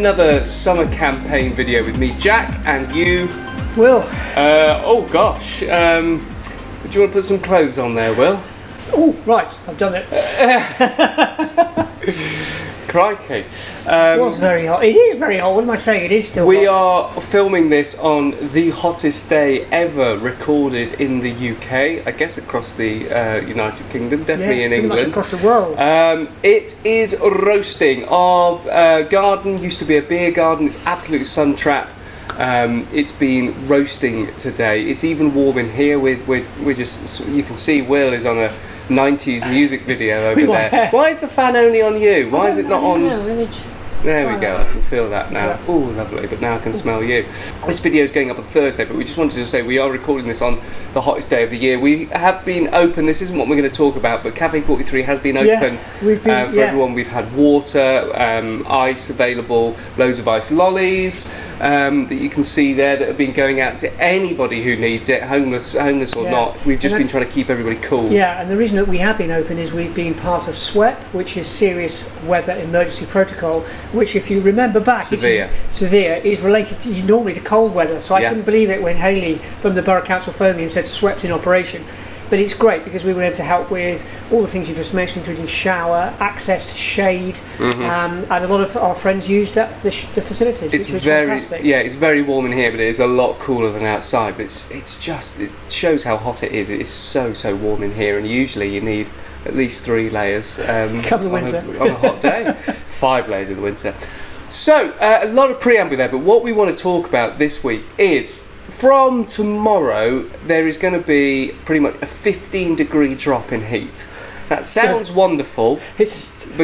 another summer campaign video with me, Jack, and you, Will. Oh gosh, do you want to put some clothes on there, Will? Oh, right, I've done it. Crikey. It was very hot. It is very hot. What am I saying? It is still We hot. are filming this on the hottest day ever recorded in the UK, I guess across the United Kingdom, definitely in England. Pretty much across the world. It is roasting. Our garden used to be a beer garden. It's absolute sun trap. It's been roasting today. It's even warm in here. We're just, you can see Will is on a 90s music video over there. Why is the fan only on you? Why is it not on? There we go, I can feel that now. Yeah. Oh, lovely, but now I can smell you. This video is going up on Thursday, but we just wanted to say we are recording this on the hottest day of the year. We have been open, this isn't what we're going to talk about, but Cafe 43 has been open for everyone. We've had water, ice available, loads of ice lollies that you can see there that have been going out to anybody who needs it, homeless or not. We've just been trying to keep everybody cool. Yeah, and the reason that we have been open is we've been part of SWEP, which is Serious Weather Emergency Protocol, which, if you remember back, severe is related normally to cold weather. So I couldn't believe it when Hayley from the Borough Council phoned me and said SWEP's in operation. But it's great because we were able to help with all the things you've just mentioned, including shower, access to shade, and a lot of our friends used the facilities, which was fantastic. Yeah, it's very warm in here, but it is a lot cooler than outside. But it shows how hot it is. It is so warm in here, and usually you need at least 3 layers couple of winter. on a hot day. 5 layers in the winter. So, a lot of preamble there, but what we want to talk about this week is, from tomorrow, there is going to be pretty much a 15-degree drop in heat. That sounds wonderful, but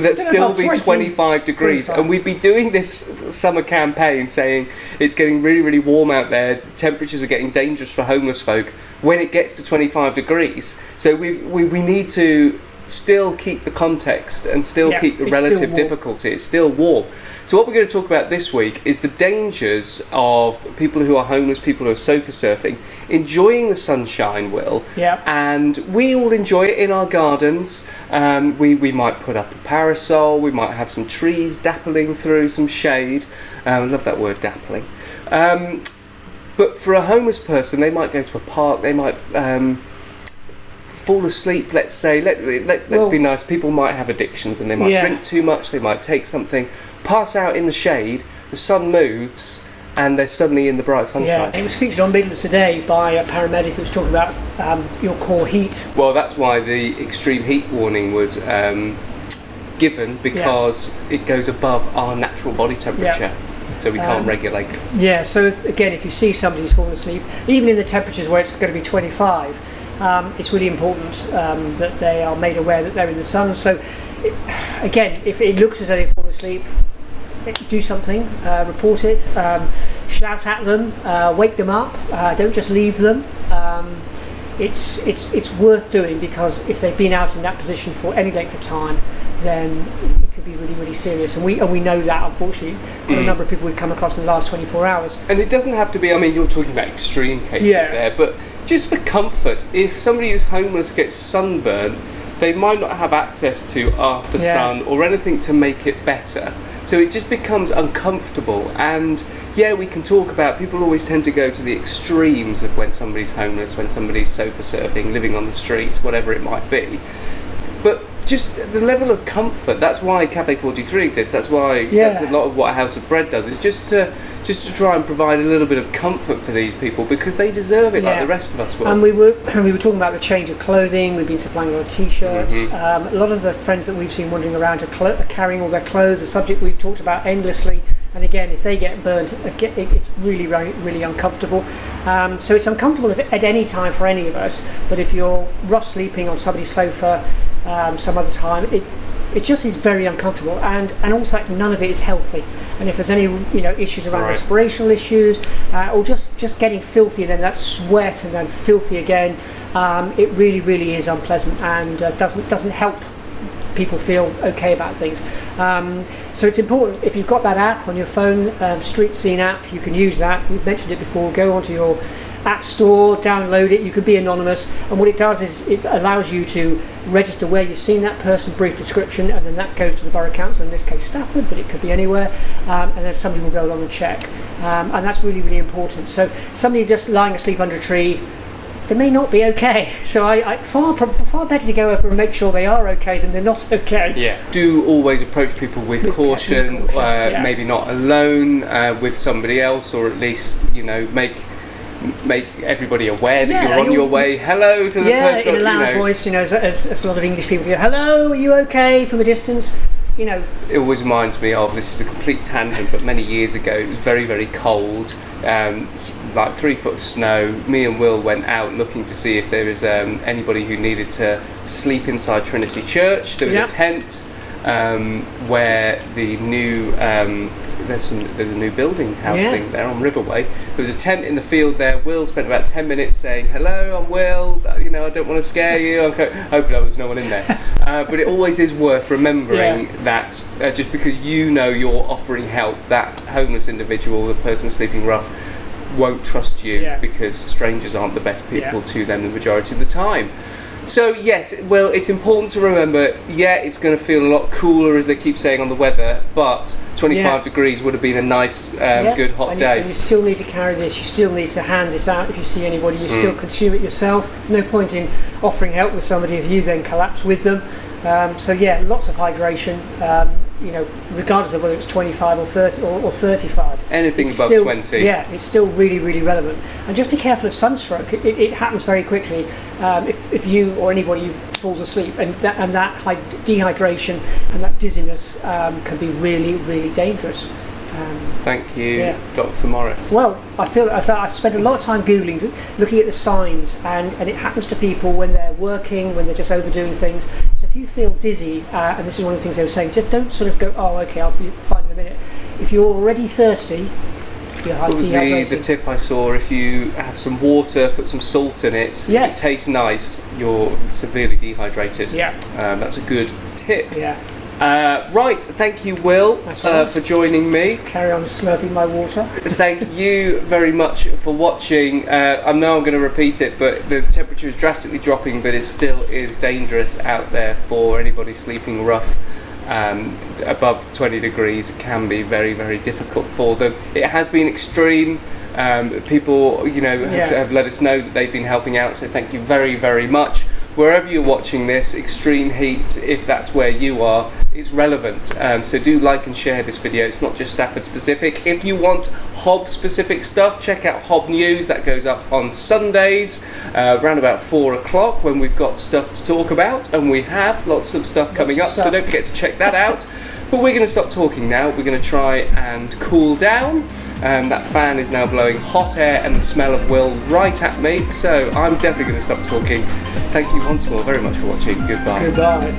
it'll still be 25 degrees. 25. And we'd be doing this summer campaign saying it's getting really warm out there, temperatures are getting dangerous for homeless folk when it gets to 25 degrees. So we need to still keep the context and still keep the relative difficulty. It's still warm. So what we're going to talk about this week is the dangers of people who are homeless, people who are sofa surfing, enjoying the sunshine, Will. Yeah. And we all enjoy it in our gardens. We might put up a parasol, we might have some trees dappling through some shade. I love that word, dappling. But for a homeless person, they might go to a park, they might fall asleep, let's say. Let's be nice. People might have addictions and they might drink too much, they might take something, pass out in the shade, the sun moves, and they're suddenly in the bright sunshine. Yeah, it was featured on Midlands Today by a paramedic who was talking about your core heat. Well, that's why the extreme heat warning was given, because it goes above our natural body temperature. So we can't regulate. Yeah, so again, if you see somebody who's fallen asleep, even in the temperatures where it's going to be 25, it's really important that they are made aware that they're in the sun. So, again, if it looks as though they've fallen asleep, do something, report it, shout at them, wake them up, don't just leave them. It's worth doing, because if they've been out in that position for any length of time, then it could be really serious, and we know that, unfortunately, on a number of people we've come across in the last 24 hours. And it doesn't have to be, I mean, you're talking about extreme cases there, but just for comfort, if somebody who's homeless gets sunburn, they might not have access to after sun or anything to make it better, so it just becomes uncomfortable. And we can talk about, people always tend to go to the extremes of when somebody's homeless, when somebody's sofa surfing, living on the streets, whatever it might be, but just the level of comfort. That's why Cafe 43 exists. That's why that's a lot of what House of Bread does. Is just to try and provide a little bit of comfort for these people, because they deserve it like the rest of us will. And we were talking about the change of clothing. We've been supplying a lot of t-shirts. A lot of the friends that we've seen wandering around are carrying all their clothes. A subject we've talked about endlessly. And again, if they get burnt, it's really uncomfortable. So it's uncomfortable at any time for any of us. But if you're rough sleeping on somebody's sofa some other time, it just is very uncomfortable, and also none of it is healthy. And if there's any issues around respirational issues, or just getting filthy, and then that sweat and then filthy again, it really is unpleasant, and doesn't help people feel okay about things. So it's important, if you've got that app on your phone, Street Scene app, you can use that. We've mentioned it before. Go onto your App Store, download it. You could be anonymous, and what it does is it allows you to register where you've seen that person, brief description, and then that goes to the Borough Council, in this case Stafford, but it could be anywhere, and then somebody will go along and check, and that's really, really important. So somebody just lying asleep under a tree, they may not be okay. So I far better to go over and make sure they are okay than they're not okay. Yeah. Do always approach people with caution. Maybe not alone, with somebody else, or at least make everybody aware that you're on your way. Hello to the person. In a loud voice. As a lot of English people do. Hello, are you okay? From a distance. It always reminds me of, this is a complete tangent, but many years ago it was very, very cold, like 3 foot of snow. Me and Will went out looking to see if there was anybody who needed to sleep inside Trinity Church. There was a tent where the new there's a new building house thing there on Riverway. There was a tent in the field there. Will spent about 10 minutes saying, "Hello, I'm Will. I don't want to scare you." I'm hoping there was no one in there. But it always is worth remembering that just because you're offering help, that homeless individual, the person sleeping rough, won't trust you because strangers aren't the best people to them the majority of the time. So yes, well, it's important to remember, it's going to feel a lot cooler, as they keep saying on the weather, but 25 degrees would have been a nice, good hot day. And you still need to carry this, you still need to hand this out if you see anybody, you still consume it yourself. There's no point in offering help with somebody if you then collapse with them. Lots of hydration, regardless of whether it's 25 or 30 or 35. Anything above 20. Yeah, it's still really, really relevant. And just be careful of sunstroke. It happens very quickly if you or anybody falls asleep, and that dehydration and that dizziness can be really, really dangerous. Thank you, Dr. Morris. Well, I feel I've spent a lot of time Googling, looking at the signs, and it happens to people when they're working, when they're just overdoing things. So if you feel dizzy, and this is one of the things they were saying, just don't sort of go, "Oh, okay, I'll be fine in a minute." If you're already thirsty, what was the tip I saw? If you have some water, put some salt in it, it tastes nice, you're severely dehydrated. That's a good tip. Right, thank you, Will, for joining me. Carry on slurping my water. Thank you very much for watching. I know I'm going to repeat it, but the temperature is drastically dropping, but it still is dangerous out there for anybody sleeping rough. Above 20 degrees, it can be very, very difficult for them. It has been extreme. People, have let us know that they've been helping out, so thank you very, very much. Wherever you're watching this, extreme heat, if that's where you are, is relevant. So do like and share this video. It's not just Stafford specific. If you want Hob specific stuff, check out Hob News. That goes up on Sundays around about 4 o'clock when we've got stuff to talk about, and we have lots of stuff coming up, so don't forget to check that out. But we're going to stop talking now. We're going to try and cool down. That fan is now blowing hot air and the smell of Will right at me, so I'm definitely going to stop talking. Thank you once more very much for watching. Goodbye. Goodbye.